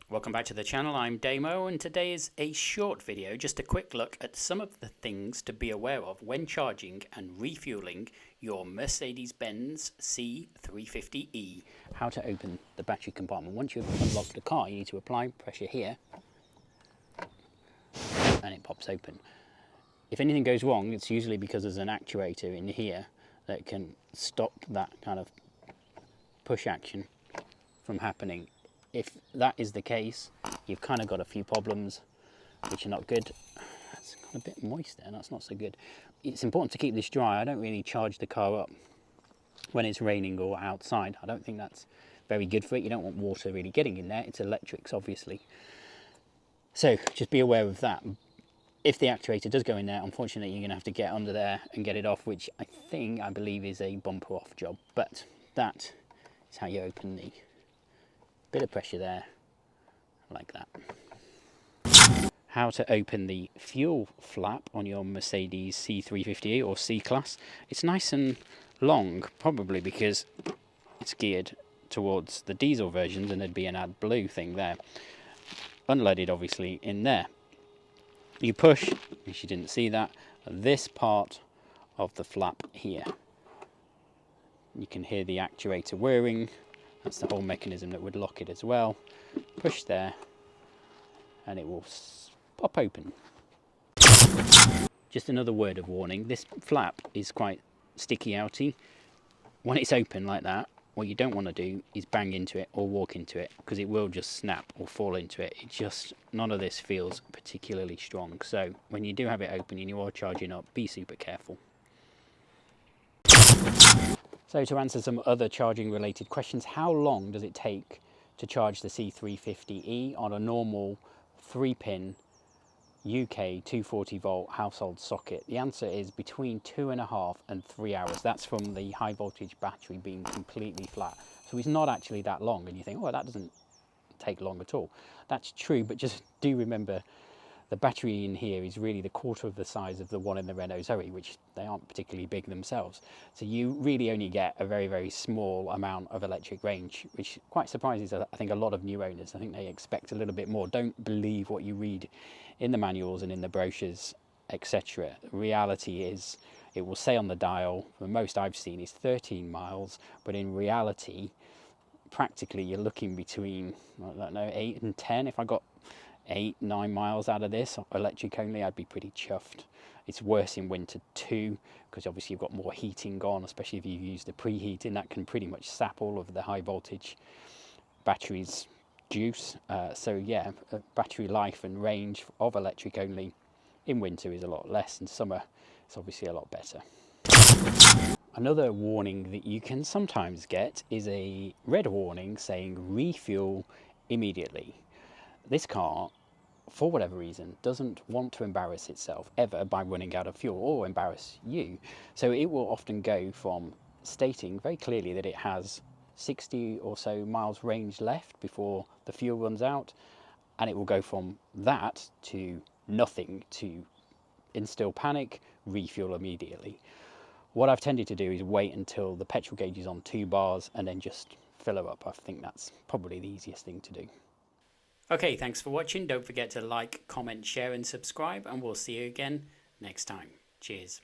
Welcome back to the channel. I'm Damo, and today is a short video, just a quick look at some of the things to be aware of when charging and refueling your Mercedes Benz C350E. How to open the battery compartment. Once you've unlocked the car, you need to apply pressure here and it pops open. If anything goes wrong, it's usually because there's an actuator in here that can stop that kind of push action from happening. If that is the case, you've kind of got a few problems which are not good. That's got a bit moist there, that's not so good. It's important to keep this dry. I don't really charge the car up when it's raining or outside. I don't think that's very good for it. You don't want water really getting in there. It's electrics, obviously. So just be aware of that. If the actuator does go in there, unfortunately, you're going to have to get under there and get it off, which I believe is a bumper off job. But that is how you open the bit of pressure there, like that. How to open the fuel flap on your Mercedes C350E or C-Class. It's nice and long, probably because it's geared towards the diesel versions and there'd be an AdBlue thing there. Unleaded, obviously, in there. You push, if you didn't see that, this part of the flap here. You can hear the actuator whirring. That's the whole mechanism that would lock it as well. Push there and it will pop open. Just another word of warning, this flap is quite sticky outy. When it's open like that, what you don't want to do is bang into it or walk into it, because it will just snap or fall into it. None of this feels particularly strong. So when you do have it open and you are charging up, be super careful. So to answer some other charging related questions, how long does it take to charge the C350E on a normal 3-pin UK 240 volt household socket? The answer is between 2.5 and 3 hours. That's from the high voltage battery being completely flat. So it's not actually that long, and you think, oh, that doesn't take long at all. That's true, but just do remember the battery in here is really the quarter of the size of the one in the Renault Zoe, which they aren't particularly big themselves. So you really only get a very, very small amount of electric range, which quite surprises, I think, a lot of new owners. I think they expect a little bit more. Don't believe what you read in the manuals and in the brochures, etc. The reality is, it will say on the dial, the most I've seen is 13 miles, but in reality, practically you're looking between, I don't know, 8 and 10. If I got 8-9 miles out of this electric only, I'd be pretty chuffed. It's worse in winter too, because obviously you've got more heating on, especially if you use the preheating. That can pretty much sap all of the high voltage batteries juice. So yeah, battery life and range of electric only in winter is a lot less. In summer it's obviously a lot better. Another warning that you can sometimes get is a red warning saying refuel immediately. This car, for whatever reason, doesn't want to embarrass itself ever by running out of fuel, or embarrass you. So it will often go from stating very clearly that it has 60 or so miles range left before the fuel runs out, and it will go from that to nothing to instill panic, refuel immediately. What I've tended to do is wait until the petrol gauge is on 2 bars and then just fill her up. I think that's probably the easiest thing to do. Okay, thanks for watching. Don't forget to like, comment, share and subscribe, and we'll see you again next time. Cheers.